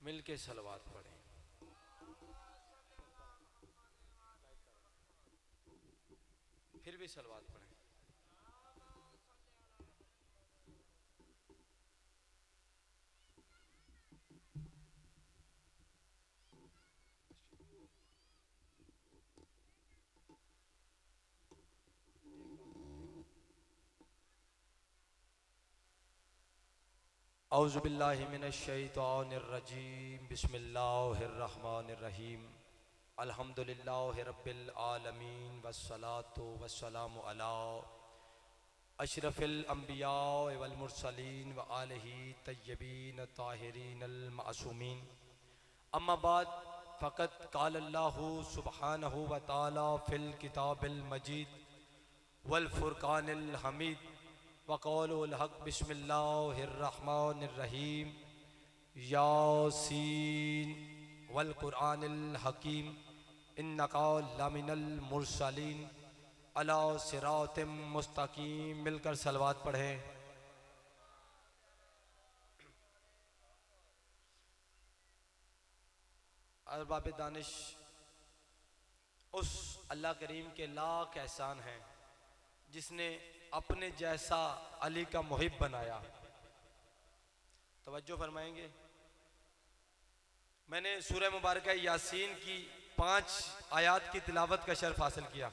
मिल के सलवात पढ़ें। फिर भी सलवात पढ़ें। औज़ु बिल्लाहि मिनश शैतानिर रजीम। बिस्मिल्लाहिर्रहमानिर्रहीम। अल्हम्दुलिल्लाहि रब्बिल आलमीन वस्सलातु वस्सलामु अला अशरफिल अंबिया वल मुरसलीन व आलिहि तय्यबीन ताहिरीनल मासूमीन। अम्मा बाद फ़क़त क़ाल अल्लाहु सुब्हानहु व तआला फ़िल किताबिल मजीद वल फ़ुरक़ानिल हमीद वक़ौलुल हक़। बिस्मिल्लाहिर्रहमानिर्रहीम। यासीन वल क़ुरआनिल हकीम इन्नका लमिनल मुरसलीन अला सिरातिम मुस्तकीम। मिलकर सलवात पढ़ें। अरबाब दानिश, उस अल्लाह करीम के लाख एहसान हैं जिसने अपने जैसा अली का मुहिब बनाया। तवज्जो फरमाएंगे। मैंने सूरह मुबारक यासीन की 5 आयात की तिलावत का शर्फ हासिल किया।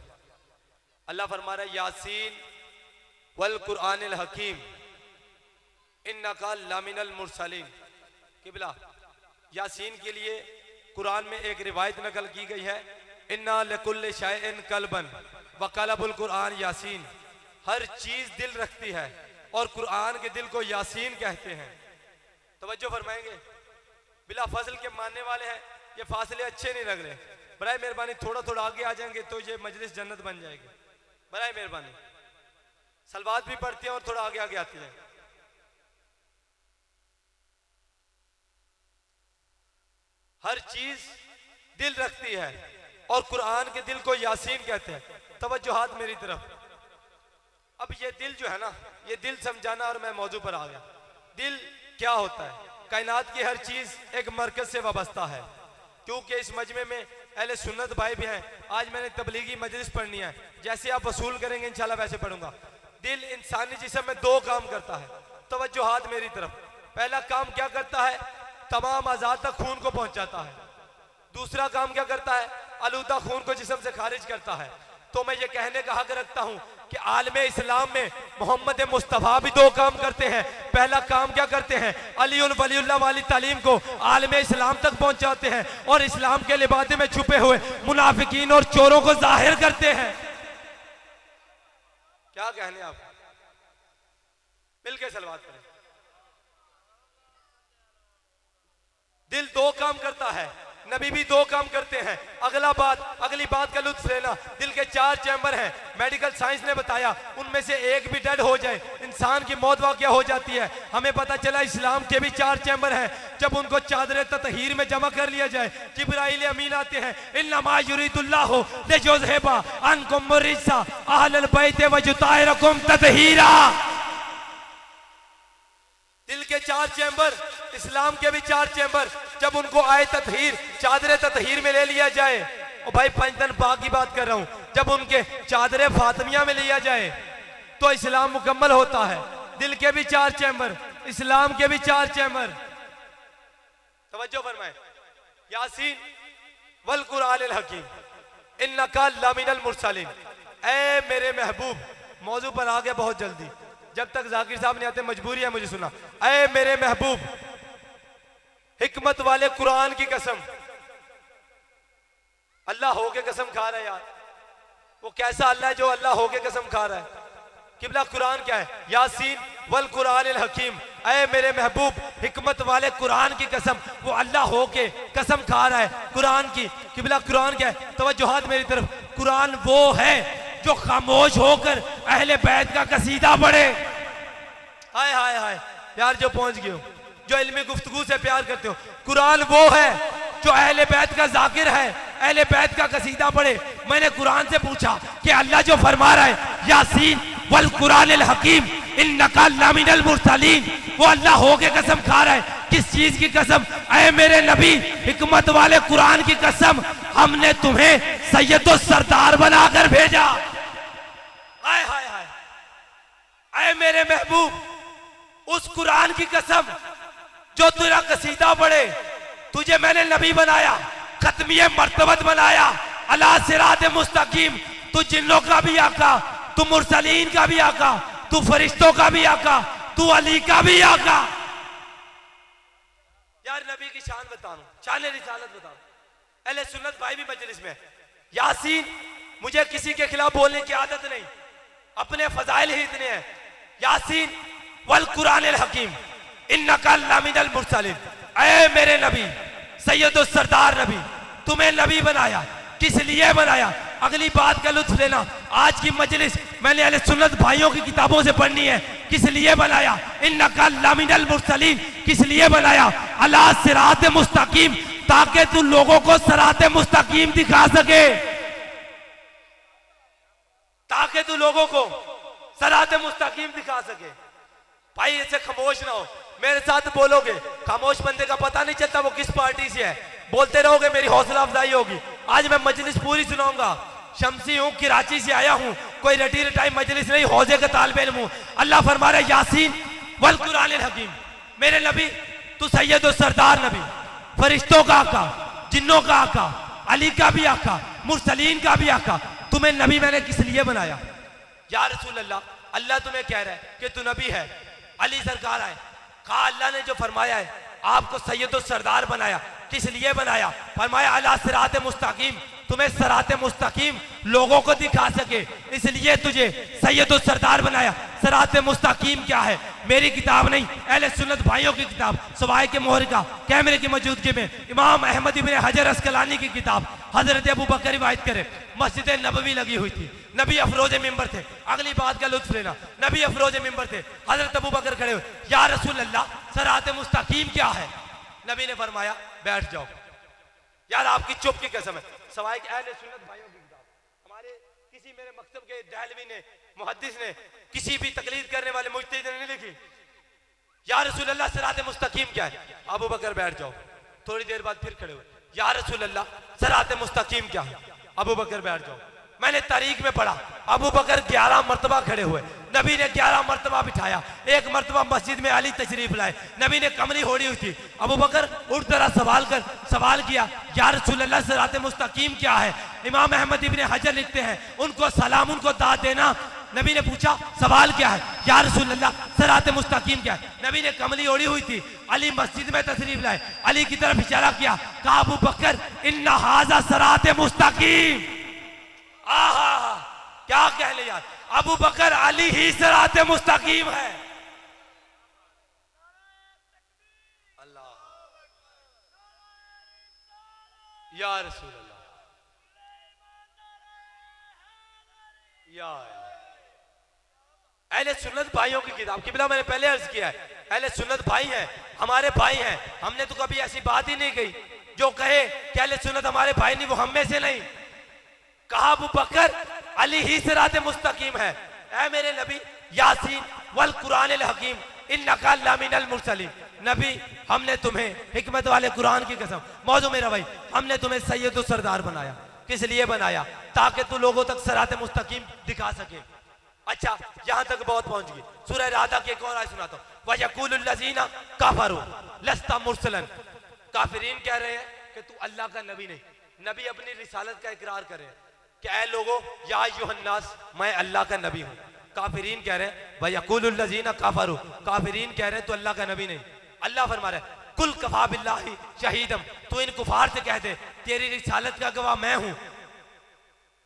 अल्लाह फरमा रहा है यासीन वल कुरआनिल हकीम इन्नका लमिनल मुरसलीन। किबला यासीन के लिए कुरान में एक रिवायत नकल की गई है, इन्ना लिकुल्लि शैइन कल्बन व कल्बुल कुरआन यासीन। हर चीज दिल रखती है और कुरान के दिल को यासीन कहते हैं। तवज्जो फरमाएंगे। बिला फजल के मानने वाले हैं, ये फासले अच्छे नहीं लग रहे। बराए मेहरबानी थोड़ा थोड़ा आगे आ जाएंगे तो ये मजलिस जन्नत बन जाएगी। बराए मेहरबानी सलवात भी पढ़ते हैं और थोड़ा आगे आगे आते हैं। हर चीज दिल रखती है और कुरान के दिल को यासीन कहते हैं। तवज्जो हाथ मेरी तरफ। अब ये दिल जो है ना, ये दिल समझाना और मैं मौजू पर आ गया। दिल क्या होता है? कायनात की हर चीज एक मरकज से वाबस्ता है। क्योंकि इस मजमे में अहले सुन्नत भाई भी हैं। आज मैंने तबलीगी मजलिस पढ़नी है, जैसे आप वसूल करेंगे इंशाल्लाह वैसे पढ़ूंगा। दिल इंसानी जिस्म में 2 काम करता है। तवज्जो हाथ मेरी तरफ। पहला काम क्या करता है? तमाम अज़ा तक खून को पहुंचाता है। दूसरा काम क्या करता है? आलूदा खून को जिस्म से खारिज करता है। तो मैं ये कहने का हक रखता हूं कि आलमे इस्लाम में मोहम्मद मुस्तफ़ा भी 2 काम करते हैं। पहला काम क्या करते हैं? अली वलीउल्लाह वाली तालीम को आलमे इस्लाम तक पहुंचाते हैं और इस्लाम के लिबादे में छुपे हुए मुनाफिकीन और चोरों को जाहिर करते हैं। क्या कहने आप? मिलके सलवात करें। दिल 2 काम करता है, नबी भी 2 काम करते हैं। अगली बात का लुत्फ लेना। दिल के 4 चैम्बर हैं। मेडिकल साइंस ने बताया उनमें से एक भी डेड हो जाए इंसान की मौत वाक़या हो जाती है। हमें पता चला इस्लाम के भी 4 चैम्बर हैं। जब उनको चादर ततहीर में जमा कर लिया जाए, जिब्राइल अमीन आते हैं, इन्नमा युरीदुल्लाहु लियुज़हिबा अन्कुम रिज्सा अहलल बैत व युताहिरकुम ततहीरा। दिल के 4 चैम्बर, इस्लाम के भी 4 चैम्बर, जब उनको आए ततहीर, चादर ततहीर में ले लिया जाए, और भाई 5 दिन पाक की बात कर रहा हूं, जब उनके चादर फातिमिया में लिया जाए तो इस्लाम मुकम्मल होता है। दिल के भी 4 चैम्बर, इस्लाम के भी 4 चैम्बर। तवज्जो फरमाए। यासीन वल कुरआनिल हकीम इन्नका लमिनल मुरसलीन। ऐ मेरे महबूब, मौजू पर आ गया बहुत जल्दी, जब तक जाकिर साहब नहीं आते मजबूरी है मुझे सुना। ऐ मेरे महबूब, हिकमत वाले कुरान की कसम। अल्लाह हो के कसम खा रहा है यार। वो कैसा अल्लाह है जो अल्लाह हो के कसम खा रहा है? किबला कुरान क्या है? यासीन वल कुरआनिल हकीम। ऐ मेरे महबूब, हिकमत वाले कुरान की कसम। वो अल्लाह हो के कसम खा रहा है कुरान की। किबला कुरान क्या है? तवज्जो हाथ मेरी तरफ। कुरान वो है जो खामोश होकर अहले बैत का कसीदा पढ़े। हाय हाय हाय यार, जो पहुंच गए हो, जो इल्मी गुफ्तगू से प्यार करते हो। कुरान वो है जो अहले बैत का जाकिर है, अहले बैत का कसीदा पढ़े। मैंने कुरान से पूछा कि अल्लाह जो फरमा रहा है यासीन वल कुरानिल हकीम इन्नका लमिनल मुरसलीन, वो अल्लाह हो के कसम खा रहा है। किस चीज की कसम? ऐ मेरे नबी, हिकमत वाले कुरान की कसम, हमने तुम्हें सैयदो सरदार बनाकर भेजा। हाय हाय हाय, ऐ मेरे महबूब, उस कुरान की कसम जो तेरा कसीदा पढ़े, तुझे मैंने नबी बनाया, खत्मिये मर्तबत बनाया, अला सिरात मुस्तकीम। तू जिन्नों का भी आका, तू मुरसलीन का भी आका, तू फरिश्तों का भी आका, तू अली का भी आका। यार नबी की शान बताऊं, शान रिसालत बताऊं। अहले सुन्नत भाई भी मजलिस में, यासीन मुझे किसी के खिलाफ बोलने की आदत नहीं, अपने फजाइल ही इतने हैं। यासीन वल कुरानिल हकीम इन्नका लमिनल मुरसलीन, ऐ मेरे नबी सैयदो सरदार नबी, तुम्हें नबी बनाया, किस लिए बनाया? अगली बात का लुत्फ लेना। आज की मजलिस मैंने अहले सुन्नत भाइयों की किताबों से पढ़नी है। किस लिए बनाया? इन्नका लमिनल मुरसलीन, किस लिए बनाया? अला सिरात मुस्तकीम, ताकि तू लोगों को सिरात मुस्तकीम दिखा सके, ताकि तू लोगों को सिरात मुस्तकीम दिखा सके। भाई ऐसे खामोश ना हो, मेरे साथ बोलोगे, खामोश बंदे का पता नहीं चलता वो किस पार्टी से है। बोलते रहोगे, मेरी हौसला अफजाई होगी। आज मैं मजलिस पूरी सुनाऊंगा। शमसी हूँ, कराची से आया हूँ, कोई रटी रटाई मजलिस नहीं, हौजे का तालिबे इल्म हूँ। अल्लाह फरमा रहे यासीन वल कुरानिल हकीम, मेरे नबी तू सैयद और सरदार नबी, फरिश्तों का आका, जिन्नों का आका, अली का भी आका, मुरसलीन का भी आका। तुम्हें नबी मैंने किस लिए बनाया? या रसूल अल्लाह, अल्लाह तुम्हें कह रहा है कि तू नबी है, अली सरकार आए। कहा अल्लाह ने जो फरमाया है आपको सैयद और सरदार बनाया, किस लिए बनाया? फरमाया अला सिरात मुस्तकीम, तुम्हें सिरात मुस्तकीम लोगों को दिखा सके, इसलिए तुझे सैयद और सरदार बनाया। सिरात मुस्तकीम क्या है? मेरी किताब नहीं, अहले सुन्नत भाइयों की किताब, सवाए के मोहर का कैमरे की मौजूदगी में इमाम अहमद इब्न हजर अस्कलानी की किताब, हजरत अबू बकर रिवायत करे, मस्जिद नबवी लगी हुई थी, नबी अफरोज मिंबर थे। अगली बात का लुत्फ लेना, नबी अफरोज मिंबर थे, हजरत अबू बकर खड़े हुए, या रसूल अल्लाह सिरात मुस्तकीम क्या है? नबी ने फरमाया बैठ जाओ। यार आपकी चुप की कसम है, सवाए के अहले सुन्नत भाइयों की किताब, हमारे किसी मेरे मकतब के दहलवी ने, मुहद्दिस ने, किसी भी तकलीद करने वाले मुज्तहिद ने नहीं लिखी। या रसूल अल्लाह सिरात मुस्तकीम क्या है? अबू बकर बैठ जाओ। थोड़ी देर बाद फिर खड़े हुए, या रसूल अल्लाह सिरात मुस्तकीम क्या है? अबू बकर बैठ जाओ। मैंने तारीख में पढ़ा, अबू बकर 11 मरतबा खड़े हुए, नबी ने 11 मरतबा बिठाया। एक मरतबा मस्जिद में अली तशरीफ लाए, नबी ने कमरी ओढ़ी हुई थी, अबू बकर उठ तरह सवाल किया, या रसूल अल्लाह सिरात मुस्तकीम क्या है? इमाम अहमद इब्न हजर लिखते हैं, उनको सलाम, उनको दाद देना। नबी ने पूछा सवाल क्या है? या रसूल अल्लाह सिरात मुस्तकीम क्या है? नबी ने कमली ओढ़ी हुई थी, अली मस्जिद में तशरीफ लाए, अली की तरफ इशारा किया, कहा अबू बकर इन्ना हाजा सिरात मुस्तकीम। आहा, क्या कह ले यार, अबू बकर अली ही सिरात मुस्तकीम है। अल्लाह, या रसूल अल्लाह, या अहले सुन्नत भाइयों की किताब, किबला मैंने पहले अर्ज किया है, अहले सुन्नत भाई हैं, हमारे भाई हैं। हमने तो कभी ऐसी बात ही नहीं कही जो कहे कि अहले सुन्नत हमारे भाई नहीं, वो हम में से नहीं। कहा अबू बकर अली ही सिरात मुस्तकीम है। ऐ मेरे नबी यासीन वल कुरानिल हकीम इन्नका लमिनल मुरसलीन, नबी हमने तुम्हें हिकमत वाले कुरान की कसम, मौजू मेरा भाई, हमने तुम्हें सैयद और सरदार बनाया। किस लिए बनाया? ताकि तू लोगों तक सिरात मुस्तकीम दिखा सके। अच्छा, यहां तक बहुत पहुंच गई। सूरह रादा की एक और आयत सुनाता हूं, वयकुलुल लज़ीना कफरू लस्ता मुरसलन, काफिरीन कह रहे हैं कि तू अल्लाह का नबी नहीं। नबी अपनी रिसालत का इकरार कर रहे हैं कि ऐ लोगों, या अय्युहन्नास, मैं अल्लाह का नबी हूं। काफिरीन कह रहे हैं वयकुलुल लज़ीना कफरू, काफिरीन कह रहे हैं तू अल्लाह का नबी नहीं। अल्लाह फरमा रहा है कुल कफा बिल्लाहि शहीदम, तू इन कुफार से कह दे तेरी रिसालत का गवाह मैं हूं,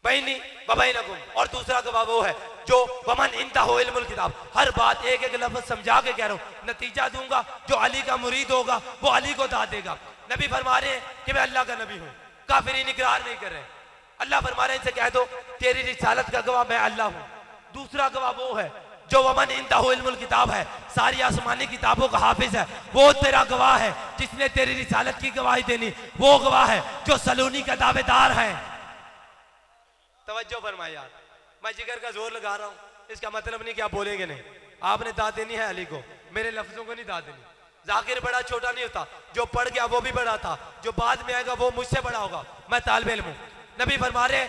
बैनी व बैनकुम, और दूसरा गवाह वो है जो वमन इंतहु इल्मुल किताब, हर बात एक एक लफ्ज समझा के कह रहा हूं, नतीजा दूंगा, जो अली का मुरीद होगा वो अली को दाद देगा। नबी फरमा रहे हैं कि मैं अल्लाह का नबी हूं, काफिरीन इकरार नहीं कर रहे। अल्लाह फरमा रहे हैं इनसे कह दो तेरी रिसालत का गवाह मैं अल्लाह हूं। दूसरा गवाह वो है जो वमन इंदहु इल्मुल किताब है, सारी आसमानी किताबों का हाफिज है, वो तेरा गवाह है। जिसने तेरी रिसालत की गवाही देनी वो गवाह है जो सलूनी का दावेदार है। तवज्जो फरमाए यार, मैं जिगर का जोर लगा रहा हूँ, इसका मतलब नहीं कि आप बोलेंगे नहीं। आपने दाद देनी है अली को, मेरे लफ्जों को नहीं दाद देनी। जाकिर बड़ा छोटा नहीं होता, जो पढ़ गया वो भी बड़ा था, जो बाद में आएगा वो मुझसे बड़ा होगा। मैं तालिब इल्म हूँ। नबी फरमा रहे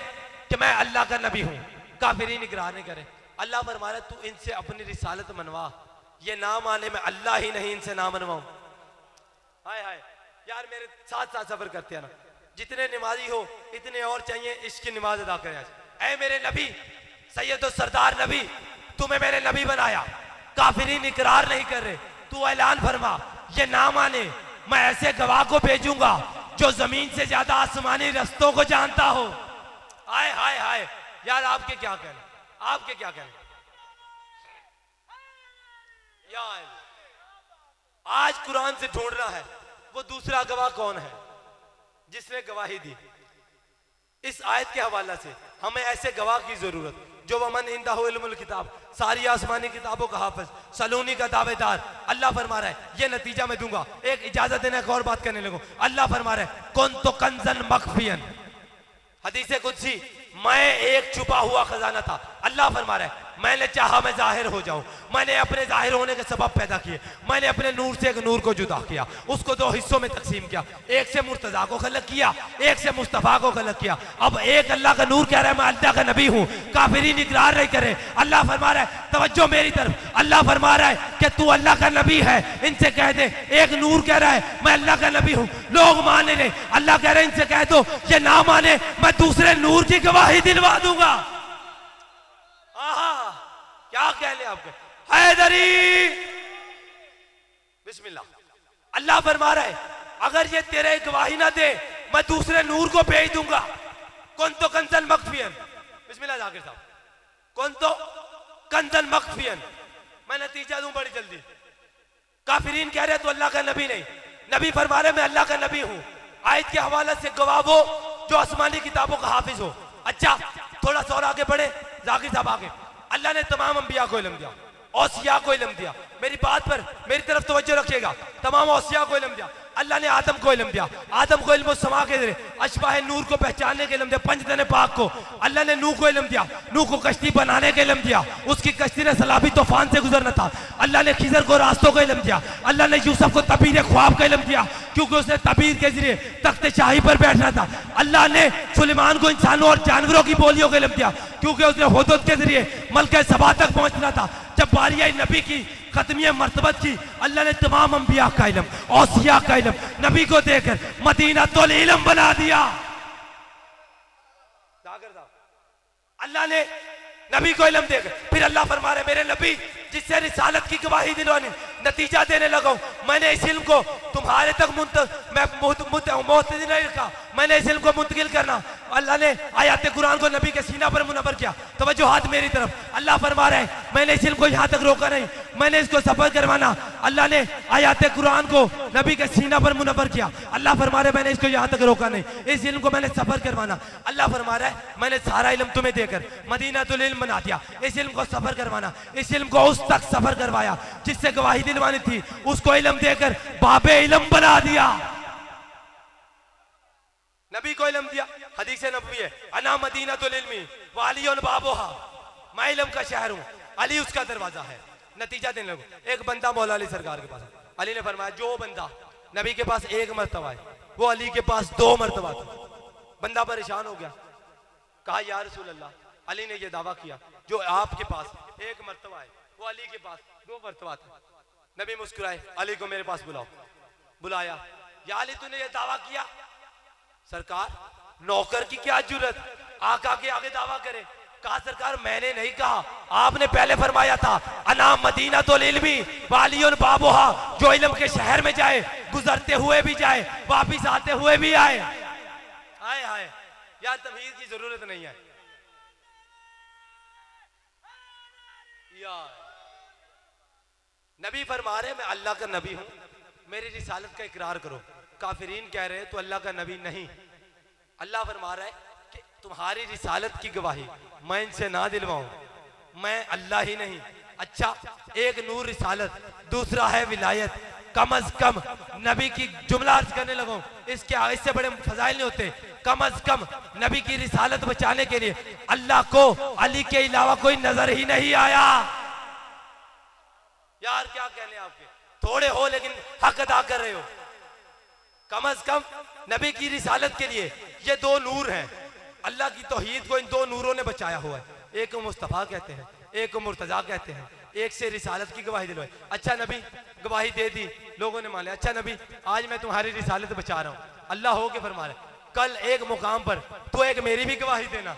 कि मैं अल्लाह का नबी हूँ, काफिरीन इकरार नहीं करे। अल्लाह फरमा रहे तू इनसे अपनी रिसालत मनवा, ये ना माने मैं अल्लाह ही नहीं इनसे ना मनवाऊं। हाय हाय यार, मेरे साथ साथ सफर करते हैं ना, जितने नमाजी हो इतने और चाहिए इसकी नमाज अदा करें आज। ऐ मेरे नबी, सैयद सरदार नबी, तुम्हें मेरे नबी बनाया, काफिरीन इकरार नहीं कर रहे, तू ऐलान फरमा ये ना माने मैं ऐसे गवाह को भेजूंगा जो जमीन से ज्यादा आसमानी रस्तों को जानता हो। हाय हाय हाय यार, आपके क्या कहना, आपके क्या कहना यार। आज कुरान से ढूंढना है वो दूसरा गवाह कौन है जिसने गवाही दी। इस आयत के हवाले से हमें ऐसे गवाह की जरूरत जो वमन इंदहु इल्मुल किताब, सारी आसमानी किताबों का हाफिज, सलूनी का दावेदार। अल्लाह फरमा रहा है ये नतीजा मैं दूंगा। एक इजाजत देने एक और बात करने लगूं। अल्लाह फरमा रहा है कुन तो कंजन मखफियन, हदीसे कुदसी, मैं एक छुपा हुआ खजाना था। अल्लाह फरमा रहा है मैंने चाहा मैं जाहिर हो जाऊं, मैंने अपने जाहिर होने के सबब पैदा किए, मैंने अपने नूर से एक नूर को जुदा किया, उसको दो हिस्सों में तकसीम किया, एक से मुर्तजा को खलक किया, एक से मुस्तफा को खलक किया। अब एक अल्लाह का नूर कह रहा है मैं अल्लाह का नबी हूं, काफिरीन इकरार नहीं करे। अल्लाह फरमा रहा है तवज्जो मेरी तरफ, अल्लाह फरमा रहा है कि तू अल्लाह का नबी है, इनसे कह दे एक नूर कह रहा है मैं अल्लाह का नबी हूं, लोग माने नहीं। अल्लाह कह रहे हैं इनसे कह दो ये ना माने मैं दूसरे नूर की गवाही दिलवा दूंगा। क्या कह ले आपके हैदरी, बिस्मिल्लाह। अल्लाह फरमा रहा है अगर ये तेरे गवाही ना दे मैं दूसरे नूर को भेज दूंगा। कौन तो कंजन मखफियन, बिस्मिल्लाह जाकिर साहब, कौन तो कंजन मखफियन, मैं नतीजा दूं बड़ी जल्दी। काफिरीन कह रहे तो अल्लाह का नबी नहीं, नबी फरमा रहे मैं अल्लाह का नबी हूं। आयत के हवाले से गवाह वो जो आसमानी किताबों का हाफिज हो। अच्छा थोड़ा सा और आगे बढ़े जाकिर साहब, आगे अल्लाह ने तमाम अंबिया को इल्म दिया, औसिया को इल्म दिया। मेरी बात पर मेरी तरफ तवज्जो रखिएगा। तमाम औसिया को इल्म दिया। अल्लाह ने आदम को इल्म दिया, आदम को इल्म समा के जरिए अशबाह नूर को पहचानने के इल्म दिया। पंजतन पाक को अल्लाह ने नूह को इल्म दिया, नूह को कश्ती बनाने के इल्म दिया, उसकी कश्ती ने सलाबी तूफान से गुजरना था। अल्लाह ने खिजर को रास्तों का इल्म दिया। अल्लाह ने यूसुफ को तबीर ख्वाब का इल्म दिया क्योंकि उसने तबीर के जरिए तख्त शाही पर बैठना था। अल्लाह ने सुलेमान को इंसानों और जानवरों की बोलियों का इल्म दिया क्योंकि उसने हुदूद के जरिए मलके सबा तक पहुंचना था। जब बारी आई नबी की खत्मिया मर्तबत की, अल्लाह ने तमाम अंबिया का इल्म, औसिया का इल्म नबी को देकर मदीना तो इल्म बना दिया। अल्लाह ने नबी को इल्म देकर फिर अल्लाह फरमा रहे मेरे नबी जिससे रिसालत की गवाही दिलवानी, नतीजा देने लगा हूं। मैंने इस इल्म को तुम्हारे तक नहीं रखा, मैंने इस इल्म को मुंतकिल करना। अल्लाह ने आयत कुरान को नबी के सीना पर मुनव्वर किया। तवज्जो हाथ मेरी तरफ, अल्लाह फरमा रहे हैं मैंने इस इल्म को यहां तक रोका नहीं, मैंने इसको सफर करवाना। अल्लाह ने आयत कुरान को नबी के सीना पर मुनव्वर किया। अल्लाह फरमा रहे मैंने इसको यहां तक रोका नहीं, इस इल्म को मैंने सफर करवाना। अल्लाह फरमा रहा है मैंने सारा इल्म तुम्हें देकर मदीनातुल इल्म बना दिया। इस इल्म को सफर करवाना, इस इल्म को उस तक सफर करवाया जिससे गवाही दिलवानी थी, उसको इल्म देकर बाबे इल्म बना दिया। नबी को इल्म दिया, हदीस नबवी है अना मदीनातुल इल्मी व अलीउन बाबुहा, मैं इल्म का शहर हूं, अली उसका दरवाजा है। नतीजा देने लगो। एक बंदा मौला अली सरकार के पास, अली ने फरमाया जो बंदा नबी के पास एक मर्तबा है वो अली के पास 2 मर्तबा था। बंदा परेशान हो गया, कहा या रसूल अल्लाह, अली ने यह दावा किया जो आपके पास एक मर्तबा है वो अली के पास 2 मर्तबा था। नबी मुस्कुराए, अली को मेरे पास बुलाओ। बुलाया, या अली तूने ये दावा किया? सरकार नौकर की क्या जुर्रत आका के आगे दावा करे। कहा सरकार मैंने नहीं कहा, आपने पहले फरमाया था अना मदीनातुल इल्मी वालियुन बाबुहा, जो इल्म के शहर में जाए गुजरते हुए भी जाए वापिस आते हुए भी आए। हाय हाय यार, तमीज की जरूरत नहीं है यार। नबी फरमा रहे मैं अल्लाह का नबी हूं, मेरी रिसालत का इकरार करो। काफिरीन कह रहे तो अल्लाह का नबी नहीं। अल्लाह फरमा रहा है कि तुम्हारी रिसालत की गवाही मैं इनसे ना दिलवाऊं, मैं अल्लाह ही नहीं अच्छा, एक नूर रिसालत, दूसरा है विलायत। कम अज कम नबी की जुमला अर्ज करने लगो, इससे बड़े फजाइल नहीं होते। कम अज कम नबी की रिसालत बचाने के लिए अल्लाह को अली के अलावा कोई नजर ही नहीं आया। यार क्या कहने आपके, थोड़े हो लेकिन हक अदा कर रहे हो। कम अज कम नबी की रिसालत के लिए ये दो नूर हैं। अल्लाह की तौहीद को इन दो नूरों ने बचाया हुआ है। एक को मुस्तफा कहते हैं, एक को मुर्तजा कहते हैं। एक से रिसालत की गवाही दिलवाई। अच्छा नबी गवाही दे दी, लोगों ने मान लिया। अच्छा नबी आज मैं तुम्हारी रिसालत बचा रहा हूं। अल्लाह हो के फरमा रहे, कल एक मुकाम पर तो एक मेरी भी गवाही देना।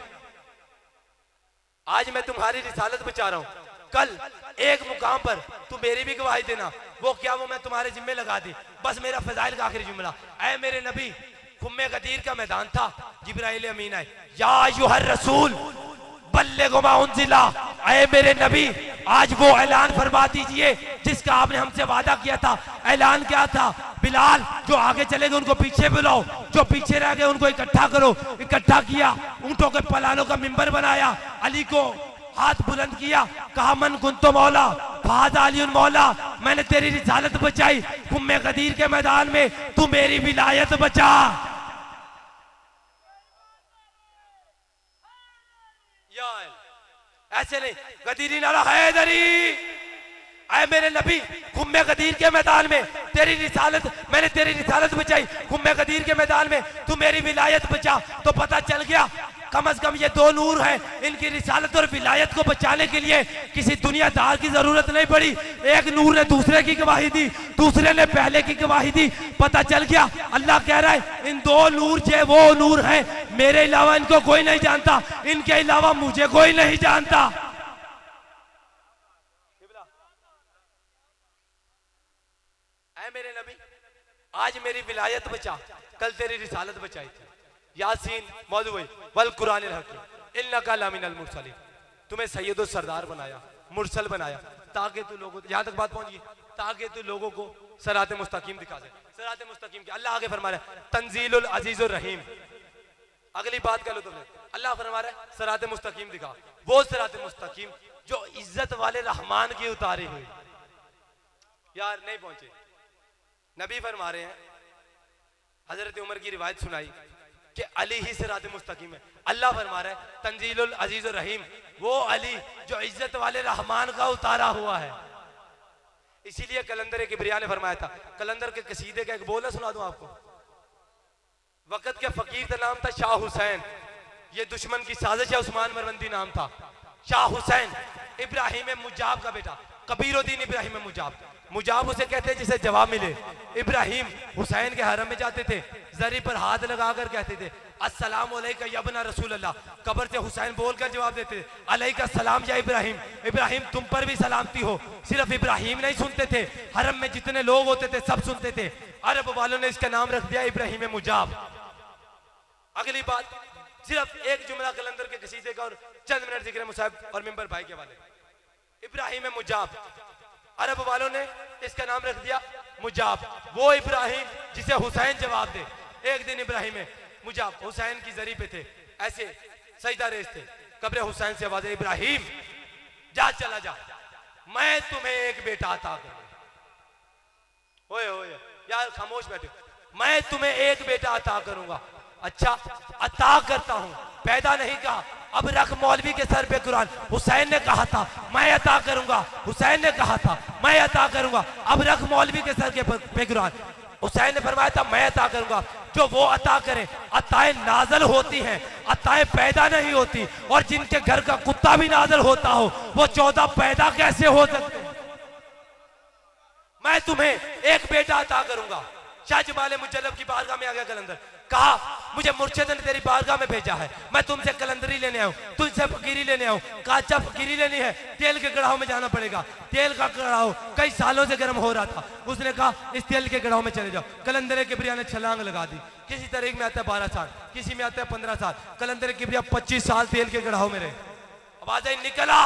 आज मैं तुम्हारी रिसालत बचा रहा हूं, कल एक मुकाम पर तू मेरी भी गवाही देना। वो क्या, वो मैं तुम्हारे जिम्मे लगा दी। बस मेरा फजाइल का आखिरी जुमला, ऐ मेरे नबी, खुम्मे गदीर का मैदान था, जिब्राइल अमीन आए, या अय्युहर रसूल बल्लिगु मा उनजिला। ऐ मेरे नबी आज वो ऐलान फरमा दीजिए जिसका आपने हमसे वादा किया था। ऐलान क्या था? बिलाल जो आगे चले गए उनको पीछे बुलाओ, जो पीछे रह गए उनको इकट्ठा करो। इकट्ठा किया, ऊंटों के पलानों का मिंबर बनाया, अली को हाथ बुलंद किया, कहा मन कुंतो मौला फाज़ अलीउन मौला। मैंने तेरी रिसालत बचाई, खुम्मे गदीर के मैदान में तू मेरी विलायत बचा। ऐसे नहीं, गदीरी नारा हैदरी। ऐ मेरे नबी खुम्मे गदीर के मैदान में तेरी रिसालत, मैंने तेरी रिसालत बचाई, खुम्मे गदीर के मैदान में तू मेरी विलायत बचा। तो पता चल गया कम अज कम ये दो नूर हैं, इनकी रिसालत और विलायत को बचाने के लिए किसी दुनियादार की जरूरत नहीं पड़ी। एक नूर ने दूसरे की गवाही दी, दूसरे ने पहले की गवाही दी। पता चल गया अल्लाह कह रहा है इन दो नूर जे वो नूर हैं, मेरे अलावा इनको कोई नहीं जानता, इनके अलावा मुझे कोई नहीं जानता। ऐ मेरे नबी आज मेरी विलायत बचा, कल तेरी रिसालत बचाई थी। यासीन मौजू वल कुरानिल हकीम इन्नका लमिनल मुरसलीन। तुम्हें सैयद सरदार बनाया, मुरसल बनाया, ताकि तू लोगों, यहाँ तक बात पहुंच गई, ताकि तू लोगों को सरात मुस्तकीम दिखा दे। सरात मुस्तकीम के अल्लाह आगे फरमा रहा है तंजीलुल अजीजुर रहीम। अगली बात कर लो तुमने, अल्लाह फरमा रहा है सरात मुस्तकीम दिखा, वो सरात मुस्तकीम जो इज्जत वाले रहमान की उतारी हुई। यार नहीं पहुंचे, नबी फरमा रहे हैं, हजरत उमर की रिवायत सुनाई कि अली ही सिरात मुस्तकीम है। अल्लाह फरमा रहा है तंजीलुल अजीजुर रहीम, वो अली जो इज्जत वाले रहमान का उतारा हुआ है। इसीलिए कलंदर किबरिया ने फरमाया था, कलंदर के कसीदे का एक बोल है सुना दूं आपको। वक़्त के फकीर का नाम था शाह हुसैन, ये दुश्मन की साजिश है, उस्मान मरवंदी नाम था। शाह हुसैन इब्राहिम मुजाब का बेटा, कबीरुद्दीन इब्राहिम मुजाब। मुजाब उसे कहते हैं जिसे जवाब मिले। इब्राहिम हुसैन के हरम में जाते थे, जरी पर हाथ लगाकर कहते थे अस्सलाम अलैका या इब्न रसूल अल्लाह। कब्र से हुसैन बोलकर जवाब देते थे अलैका सलाम या इब्राहिम, इब्राहिम तुम पर भी सलामती हो। सिर्फ इब्राहिम नहीं सुनते थे, हरम में जितने लोग होते थे सब सुनते थे। अरब वालों ने इसका नाम रख दिया इब्राहिम मुजाब। अगली बात, सिर्फ एक जुमला कलंदर के कसीदे का और चंद मिनट जिक्र मुसाहिब और मिंबर भाई के वाले। इब्राहिम मुजाब, अरब वालों ने इसका नाम रख दिया मुजाब, वो इब्राहिम जिसे हुसैन जवाब दे। एक दिन इब्राहिम मुजाब हुसैन की जरी पे थे, ऐसे सजदा रेस थे, कब्र हुसैन से आवाज, इब्राहिम जा चला जा, मैं तुम्हें एक बेटा अता करूंगा। ओए ओए यार खामोश बैठे, मैं तुम्हें एक बेटा अता करूंगा। अच्छा अता करता हूं, पैदा नहीं कहा। अब रख मौलवी के सर पे कुरान, हुसैन ने कहा था मैं अता करूंगा, हुसैन ने कहा था मैं अता करूंगा। अब रख मौलवी के सर के पे कुरान, हुसैन ने फरमाया था मैं अता करूंगा। जो वो अता करे, अताएं नाजल होती हैं, अताएं पैदा नहीं होती। और जिनके घर का कुत्ता भी नाजल होता हो वो 14 पैदा कैसे हो सकते? मैं तुम्हें एक बेटा अता करूंगा। शाह जमाल मुजल्लब की बारगाह में आ गया कलंदर, कहा मुझे मुर्शिद ने तेरी बारगाह में भेजा है, मैं तुमसे कलंदरी लेने आऊं, तुमसे फकीरी लेने आऊं। कहा अच्छा फकीरी लेनी है, तेल के कड़ाव में जाना पड़ेगा। तेल का कड़ाव कई सालों से गर्म हो रहा था, उसने कहा इस तेल के कड़ाव में चले जाओ। कलंदर किबरिया ने छलांग लगा दी। किसी तारीख में आता है 12 साल, किसी में आता है 15 साल, कलंदर किबरिया 25 साल तेल के कड़ाव में रहे। आवाज निकला,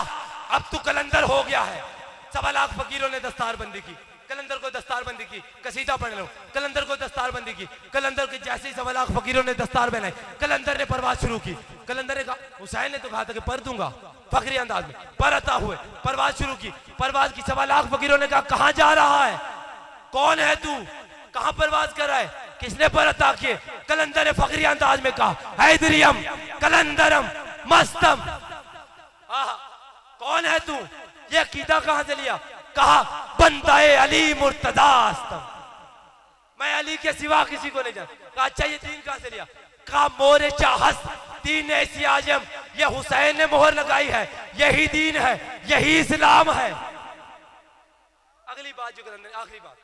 अब तू कलंदर हो गया है। 1.25 लाख फकीरों ने दस्तारबंदी की, कलंदर को दस्तारबंदी की। कसीदा पढ़ लो, कलंदर को दस्तारबंदी की। कलंदर के जैसे ही 1.25 लाख फकीरों ने दस्तार पहनाई, कलंदर ने परवाज शुरू की। कलंदर ने कहा हुसैन ने तो कहा था कि पढ़ दूंगा, फखरी अंदाज में परता हुए परवाज शुरू की। परवाज की 1.25 लाख फकीरों ने कहा कहां जा रहा है, कौन है तू, कहां परवाज कर रहा है, किसने परता किए? कलंदर ने फखरी अंदाज में कहा हैदरियम कलंदरम मस्तम। कौन है तू, ये अकीदा कहां से लिया? कहा बंदाए अली मुर्तदास्तम, मैं अली के सिवा किसी को नहीं जानता। कहा अच्छा ये दीन कहां से लिया? कहा मोरे चाहत दीन ऐसी आजम, ये हुसैन ने मोहर लगाई है, यही दीन है, यही इस्लाम है। अगली बात जो कलंदर, आखिरी बात,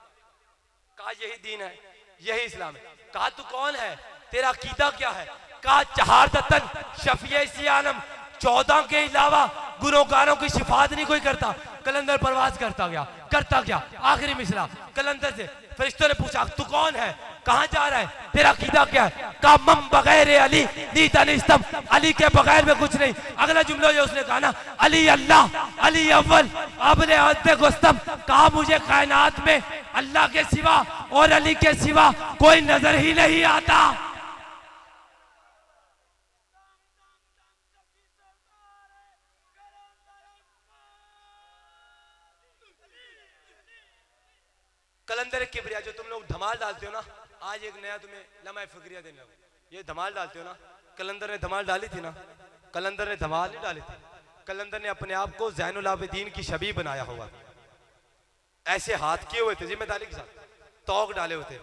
कहा यही दीन है, यही इस्लाम है। कहा तू कौन है, तेरा अकीदा क्या है? कहा चहारदतन शफिए सियानम, 14 के अलावा गुनहगारों की शिफात नहीं कोई करता। कलंदर परवाज करता गया। आखिरी मिसरा कलंदर से फरिश्तों ने पूछा तू कौन है, कहां जा रहा है, तेरा अकीदा क्या है? कहा मम बगैर अली नीता निस्तम, अली के बगैर में कुछ नहीं। अगला जुमला जो उसने कहा ना, अली अल्लाह अली अव्वल अबले अद्दे गुस्तम, कहा मुझे कायनात में अल्लाह के सिवा और अली के सिवा कोई नजर ही नहीं आता। कलंदर किबरिया जो तुम लोग धमाल डालते हो ना, आज एक नया तुम्हें लम्हा फिक्रिया देने लगो। ये धमाल डालते हो ना, कलंदर ने धमाल डाली थी ना, कलंदर ने धमाल नहीं डाली थी। कलंदर ने अपने आप को ज़ैनुल आबिदीन की शबीह बनाया हुआ, ऐसे हाथ किए हुए थे जिम्मेदारी के साथ, तौक डाले हुए थे।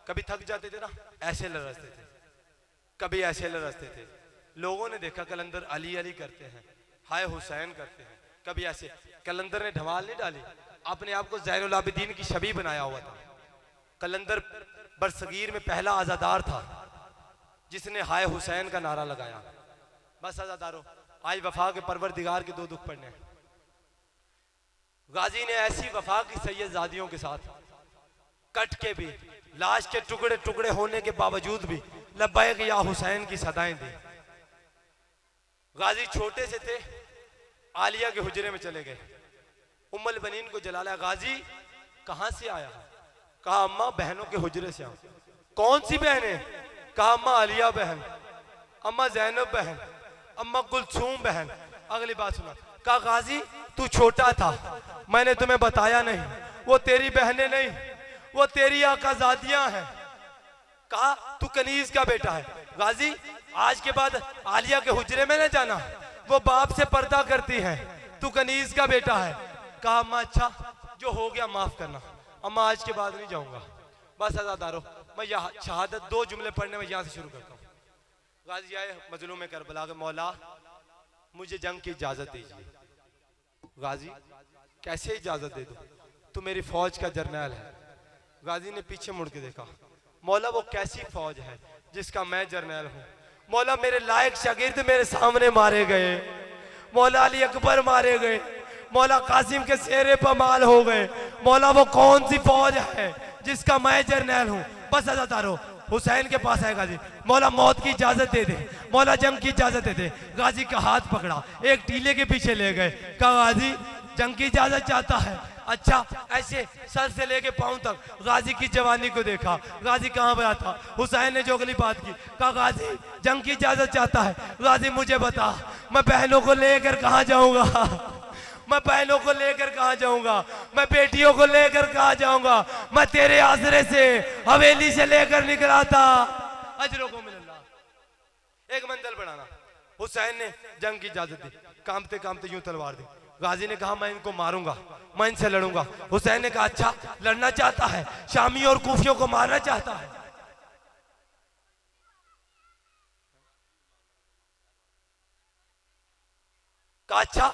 कभी थक जाते थे ना ऐसे लरसते थे, कभी ऐसे लरसते थे। लोगों ने देखा कलंदर अली अली करते हैं, हाय हुसैन करते हैं, कभी ऐसे। कलंदर ने धमाल नहीं डाली, अपने आप को ज़ैनुल आबिदीन की शबीह बनाया हुआ था। कलंदर बरसगीर में पहला आज़ादार था जिसने हाय हुसैन का नारा लगाया। बस आज़ादारों, आज वफा के परवरदिगार के 2 दुख पड़ने हैं। गाजी ने ऐसी वफा की सैयदजादियों के साथ कट के भी, लाश के टुकड़े टुकड़े होने के बावजूद भी लब्बैक या हुसैन की सदाएं दी। गाजी छोटे से थे, आलिया के हुजरे में चले गए, उम्मुल बनीन को जलाला। गाजी कहां से आया? कहा अम्मा बहनों के हुजरे से आऊं। कौन सी बहनें? कहा अम्मा आलिया बहन, अम्मा जैनब बहन, अम्मा कुलसूम बहन। अगली बात सुना, कहा गाजी तू छोटा था, मैंने तुम्हें बताया नहीं, वो तेरी बहनें नहीं, वो तेरी आकाजादियां हैं। कहा तू कनीज का बेटा है। गाजी आज के बाद आलिया के हुजरे में न जाना, वो बाप से पर्दा करती है, तू कनीज का बेटा है। कहा अम्मा अच्छा, जो हो गया माफ करना, अम्मा आज के बाद नहीं जाऊंगा। बस आज़ादारों, मैं यहाँ शहादत 2 जुमले पढ़ने में यहाँ से शुरू करता हूँ। गाजी आए मजलूम करबला के, मौला मुझे जंग की इजाजत दीजिए। गाजी कैसे इजाजत दे दो, तू मेरी फौज का जर्नैल है। गाजी ने पीछे मुड़ के देखा, मौला वो कैसी फौज है जिसका मैं जर्नैल हूँ? मौला मेरे लायक शागिर्द मेरे सामने मारे गए, मौला अली अकबर मारे गए, मौला कासिम के सेरे पर माल हो गए, मौला वो कौन सी फौज है जिसका मैं जर्नैल हूँ? बस आज़ादारों, हुसैन के पास आए गाजी, मौला मौत की इजाजत दे दे, मौला जंग की इजाजत दे दे। गाजी का हाथ पकड़ा, एक टीले के पीछे ले गए, कहा गाजी जंग की इजाजत चाहता है? अच्छा, ऐसे सर से लेके पांव तक गाजी की जवानी को देखा। गाजी कहाँ गया था? हुसैन ने जो अगली बात की, कहा गाजी जंग की इजाजत चाहता है? गाजी मुझे बता, मैं बहनों को लेकर कहाँ जाऊंगा, मैं बहनों को लेकर कहाँ जाऊंगा, मैं बेटियों को लेकर कहाँ जाऊंगा? मैं तेरे आसरे से हवेली से लेकर निकला था। अजरों को मिलना, एक मंजिल बढ़ाना। हुसैन ने जंग की इजाजत दी, कांपते कांपते यूं तलवार दी। गाजी ने कहा मैं इनको मारूंगा, मैं इनसे लड़ूंगा। हुसैन ने कहा अच्छा लड़ना चाहता है, शामी और कूफियों को मारना चाहता है? कहा अच्छा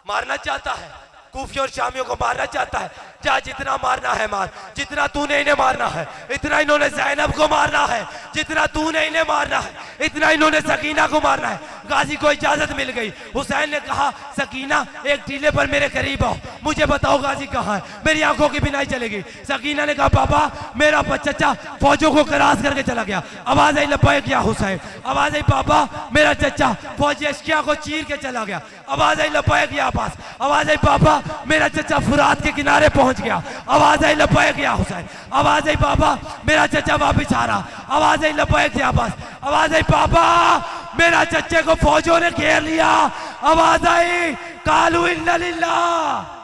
मारना चाहता है, कूफियों और शामियों को मारना चाहता है? जा जितना मारना है मार, जितना तूने इन्हें मारना है इतना इन्होंने ज़ैनब को मारना है, जितना तूने इन्हें मारना है इतना इन्होंने सकीना को मारना है। गाजी को इजाजत मिल गई। हुसैन ने कहा सकीना एक टीले पर मेरे करीब आओ, मुझे बताओ गाजी कहाँ है, मेरी आंखों की बिनाई चलेगी। सकीना ने कहा पापा मेरा चचा फौजों को क्रॉस करके चला गया। आवाज आई लब्बैक या हुसैन। आवाज आई पापा मेरा चचा फौजी अश्किया को चीर के चला गया। आवाज आई लब्बैक या अब्बास। आवाज आई पापा मेरा चचा फुरात के किनारे पहुंच गया। आवाज आई लब्बैक या हुसैन। आवाज आई पापा मेरा चचा वापिस आ रहा। आवाज आई लब्बैक या अब्बास। आवाज आई पापा मेरा चच्चे को फौजों ने घेर लिया। आवाज आई कालू इन्ना लिल्लाह।